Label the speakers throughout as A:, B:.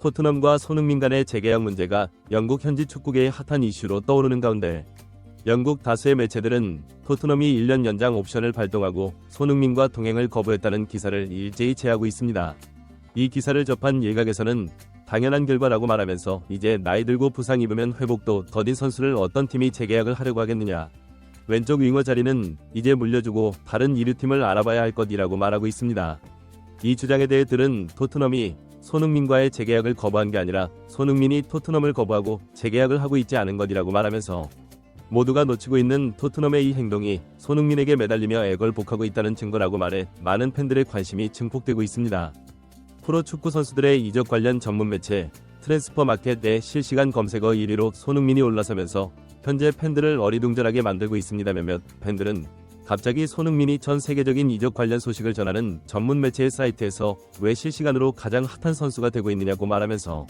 A: 토트넘과 손흥민 간의 재계약 문제가 영국 현지 축구계의 핫한 이슈로 떠오르는 가운데 영국 다수의 매체들은 토트넘이 1년 연장 옵션을 발동하고 손흥민과 동행을 거부했다는 기사를 일제히 제하고 있습니다. 이 기사를 접한 일각에서는 당연한 결과라고 말하면서 이제 나이 들고 부상 입으면 회복도 더딘 선수를 어떤 팀이 재계약을 하려고 하겠느냐. 왼쪽 윙어 자리는 이제 물려주고 다른 이류팀을 알아봐야 할 것이라고 말하고 있습니다. 이 주장에 대해 들은 토트넘이 손흥민과의 재계약을 거부한 게 아니라 손흥민이 토트넘을 거부하고 재계약을 하고 있지 않은 것이라고 말하면서 모두가 놓치고 있는 토트넘의 이 행동이 손흥민에게 매달리며 애걸복하고 있다는 증거라고 말해 많은 팬들의 관심이 증폭되고 있습니다. 프로축구 선수들의 이적 관련 전문 매체 트랜스퍼마켓의 실시간 검색어 1위로 손흥민이 올라서면서 현재 팬들을 어리둥절하게 만들고 있습니다. 몇몇 팬들은 갑자기 손흥민이 전 세계적인 이적 관련 소식을 전하는 전문 매체의 사이트에서 왜 실시간으로 가장 핫한 선수가 되고 있느냐고 말하면서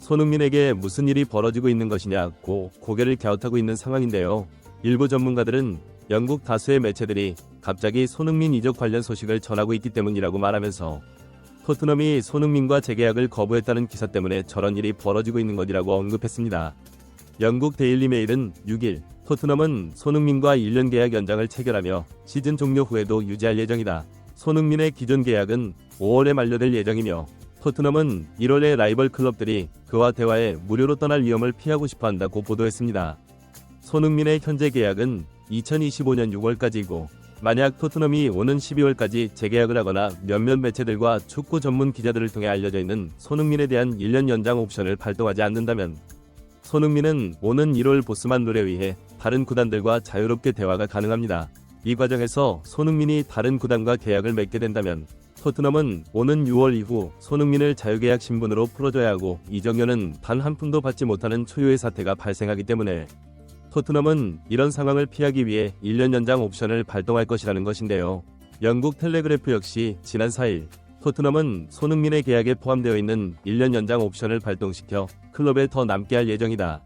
A: 손흥민에게 무슨 일이 벌어지고 있는 것이냐고 고개를 갸웃하고 있는 상황인데요. 일부 전문가들은 영국 다수의 매체들이 갑자기 손흥민 이적 관련 소식을 전하고 있기 때문이라고 말하면서 토트넘이 손흥민과 재계약을 거부했다는 기사 때문에 저런 일이 벌어지고 있는 것이라고 언급했습니다. 영국 데일리 메일은 6일 토트넘은 손흥민과 1년 계약 연장을 체결하며 시즌 종료 후에도 유지할 예정이다. 손흥민의 기존 계약은 5월에 만료될 예정이며 토트넘은 1월에 라이벌 클럽들이 그와 대화에 무료로 떠날 위험을 피하고 싶어 한다고 보도했습니다. 손흥민의 현재 계약은 2025년 6월까지이고 만약 토트넘이 오는 12월까지 재계약을 하거나 몇몇 매체들과 축구 전문 기자들을 통해 알려져 있는 손흥민에 대한 1년 연장 옵션을 발동하지 않는다면 손흥민은 오는 1월 보스만 룰에 의해 다른 구단들과 자유롭게 대화가 가능합니다. 이 과정에서 손흥민이 다른 구단과 계약을 맺게 된다면 토트넘은 오는 6월 이후 손흥민을 자유계약 신분으로 풀어줘야 하고 이적료는 단 한 푼도 받지 못하는 초유의 사태가 발생하기 때문에 토트넘은 이런 상황을 피하기 위해 1년 연장 옵션을 발동할 것이라는 것인데요. 영국 텔레그래프 역시 지난 4일 토트넘은 손흥민의 계약에 포함되어 있는 1년 연장 옵션을 발동시켜 클럽에 더 남게 할 예정이다.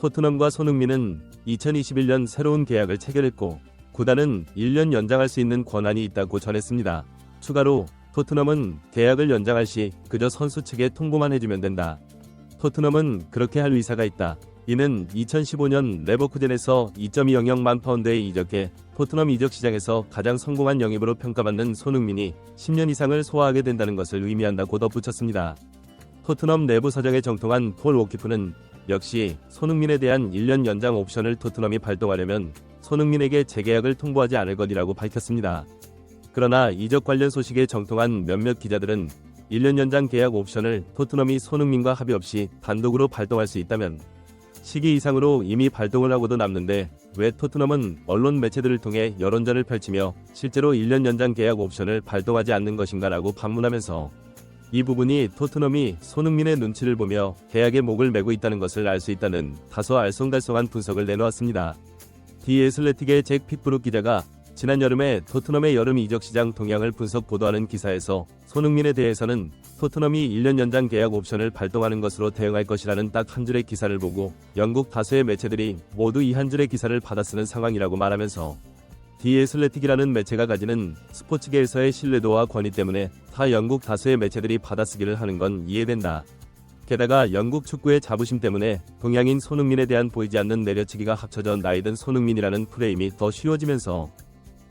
A: 토트넘과 손흥민은 2021년 새로운 계약을 체결했고 구단은 1년 연장할 수 있는 권한이 있다고 전했습니다. 추가로 토트넘은 계약을 연장할 시 그저 선수 측에 통보만 해주면 된다. 토트넘은 그렇게 할 의사가 있다. 이는 2015년 레버쿠젠에서 2.200만 파운드에 이적해 토트넘 이적 시장에서 가장 성공한 영입으로 평가받는 손흥민이 10년 이상을 소화하게 된다는 것을 의미한다고 덧붙였습니다. 토트넘 내부 사정에 정통한 폴 워키프는 역시 손흥민에 대한 1년 연장 옵션을 토트넘이 발동하려면 손흥민에게 재계약을 통보하지 않을 것이라고 밝혔습니다. 그러나 이적 관련 소식에 정통한 몇몇 기자들은 1년 연장 계약 옵션을 토트넘이 손흥민과 합의 없이 단독으로 발동할 수 있다면 시기 이상으로 이미 발동을 하고도 남는데 왜 토트넘은 언론 매체들을 통해 여론전을 펼치며 실제로 1년 연장 계약 옵션을 발동하지 않는 것인가라고 반문하면서 이 부분이 토트넘이 손흥민의 눈치를 보며 계약에 목을 매고 있다는 것을 알 수 있다는 다소 알쏭달쏭한 분석을 내놓았습니다. 디 애슬레틱의 잭 핏브룩 기자가 지난 여름에 토트넘의 여름 이적 시장 동향을 분석 보도하는 기사에서 손흥민에 대해서는 토트넘이 1년 연장 계약 옵션을 발동하는 것으로 대응할 것이라는 딱 한 줄의 기사를 보고 영국 다수의 매체들이 모두 이 한 줄의 기사를 받아쓰는 상황이라고 말하면서 디 애슬레틱이라는 매체가 가지는 스포츠계에서의 신뢰도와 권위 때문에 타 영국 다수의 매체들이 받아쓰기를 하는 건 이해된다. 게다가 영국 축구의 자부심 때문에 동양인 손흥민에 대한 보이지 않는 내려치기가 합쳐져 나이든 손흥민이라는 프레임이 더 쉬워지면서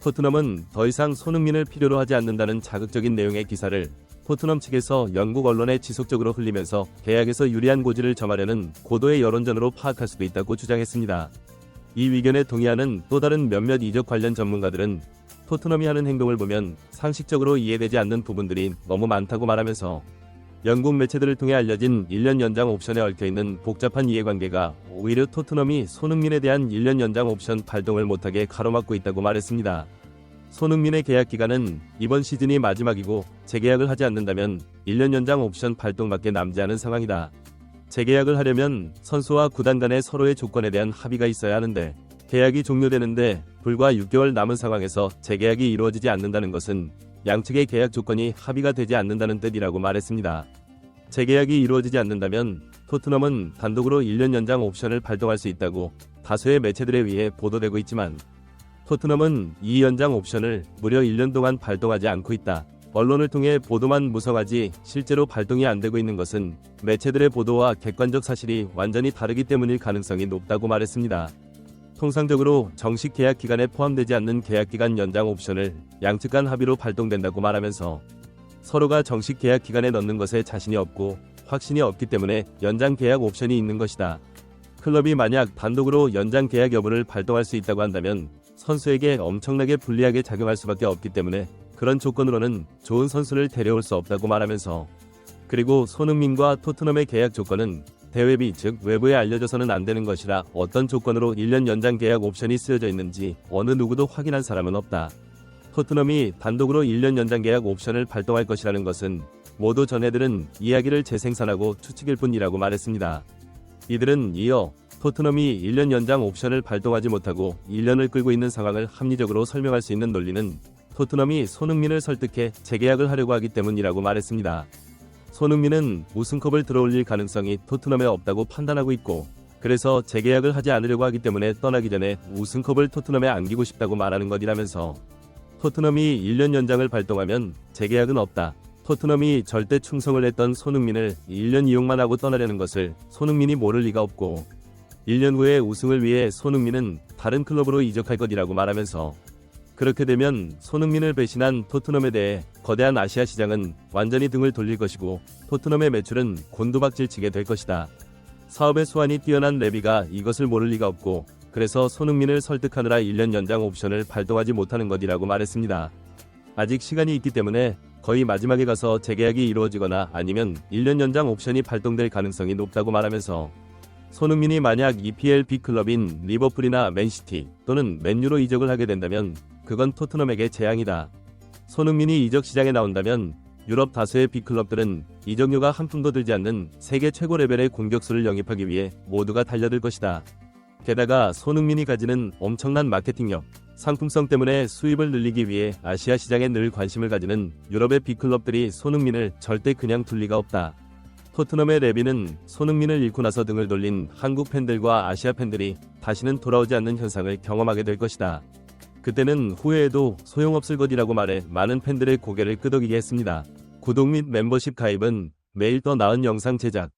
A: 토트넘은 더 이상 손흥민을 필요로 하지 않는다는 자극적인 내용의 기사를 토트넘 측에서 영국 언론에 지속적으로 흘리면서 계약에서 유리한 고지를 점하려는 고도의 여론전으로 파악할 수도 있다고 주장했습니다. 이 의견에 동의하는 또 다른 몇몇 이적 관련 전문가들은 토트넘이 하는 행동을 보면 상식적으로 이해되지 않는 부분들이 너무 많다고 말하면서 영국 매체들을 통해 알려진 1년 연장 옵션에 얽혀있는 복잡한 이해관계가 오히려 토트넘이 손흥민에 대한 1년 연장 옵션 발동을 못하게 가로막고 있다고 말했습니다. 손흥민의 계약 기간은 이번 시즌이 마지막이고 재계약을 하지 않는다면 1년 연장 옵션 발동밖에 남지 않은 상황이다. 재계약을 하려면 선수와 구단 간의 서로의 조건에 대한 합의가 있어야 하는데 계약이 종료되는데 불과 6개월 남은 상황에서 재계약이 이루어지지 않는다는 것은 양측의 계약 조건이 합의가 되지 않는다는 뜻이라고 말했습니다. 재계약이 이루어지지 않는다면 토트넘은 단독으로 1년 연장 옵션을 발동할 수 있다고 다수의 매체들에 의해 보도되고 있지만 토트넘은 이 연장 옵션을 무려 1년 동안 발동하지 않고 있다. 언론을 통해 보도만 무성하지 실제로 발동이 안 되고 있는 것은 매체들의 보도와 객관적 사실이 완전히 다르기 때문일 가능성이 높다고 말했습니다. 통상적으로 정식 계약 기간에 포함되지 않는 계약 기간 연장 옵션을 양측 간 합의로 발동된다고 말하면서 서로가 정식 계약 기간에 넣는 것에 자신이 없고 확신이 없기 때문에 연장 계약 옵션이 있는 것이다. 클럽이 만약 단독으로 연장 계약 여부를 발동할 수 있다고 한다면 선수에게 엄청나게 불리하게 작용할 수밖에 없기 때문에 그런 조건으로는 좋은 선수를 데려올 수 없다고 말하면서, 그리고 손흥민과 토트넘의 계약 조건은 대외비 즉 외부에 알려져서는 안 되는 것이라 어떤 조건으로 1년 연장 계약 옵션이 쓰여져 있는지 어느 누구도 확인한 사람은 없다. 토트넘이 단독으로 1년 연장 계약 옵션을 발동할 것이라는 것은 모두 전해들은 이야기를 재생산하고 추측일 뿐이라고 말했습니다. 이들은 이어 토트넘이 1년 연장 옵션을 발동하지 못하고 1년을 끌고 있는 상황을 합리적으로 설명할 수 있는 논리는 토트넘이 손흥민을 설득해 재계약을 하려고 하기 때문이라고 말했습니다. 손흥민은 우승컵을 들어올릴 가능성이 토트넘에 없다고 판단하고 있고, 그래서 재계약을 하지 않으려고 하기 때문에 떠나기 전에 우승컵을 토트넘에 안기고 싶다고 말하는 것이라면서, 토트넘이 1년 연장을 발동하면 재계약은 없다. 토트넘이 절대 충성을 했던 손흥민을 1년 이용만 하고 떠나려는 것을 손흥민이 모를 리가 없고, 1년 후에 우승을 위해 손흥민은 다른 클럽으로 이적할 것이라고 말하면서, 그렇게 되면 손흥민을 배신한 토트넘에 대해 거대한 아시아 시장은 완전히 등을 돌릴 것이고 토트넘의 매출은 곤두박질치게 될 것이다. 사업의 수완이 뛰어난 레비가 이것을 모를 리가 없고, 그래서 손흥민을 설득하느라 1년 연장 옵션을 발동하지 못하는 것이라고 말했습니다. 아직 시간이 있기 때문에 거의 마지막에 가서 재계약이 이루어지거나 아니면 1년 연장 옵션이 발동될 가능성이 높다고 말하면서, 손흥민이 만약 EPL B클럽인 리버풀이나 맨시티 또는 맨유로 이적을 하게 된다면 그건 토트넘에게 재앙이다. 손흥민이 이적 시장에 나온다면 유럽 다수의 B클럽들은 이적료가 한 푼도 들지 않는 세계 최고 레벨의 공격수를 영입하기 위해 모두가 달려들 것이다. 게다가 손흥민이 가지는 엄청난 마케팅력, 상품성 때문에 수입을 늘리기 위해 아시아 시장에 늘 관심을 가지는 유럽의 B클럽들이 손흥민을 절대 그냥 둘 리가 없다. 토트넘의 레비는 손흥민을 잃고 나서 등을 돌린 한국 팬들과 아시아 팬들이 다시는 돌아오지 않는 현상을 경험하게 될 것이다. 그때는 후회해도 소용없을 것이라고 말해 많은 팬들의 고개를 끄덕이게 했습니다. 구독 및 멤버십 가입은 매일 더 나은 영상 제작,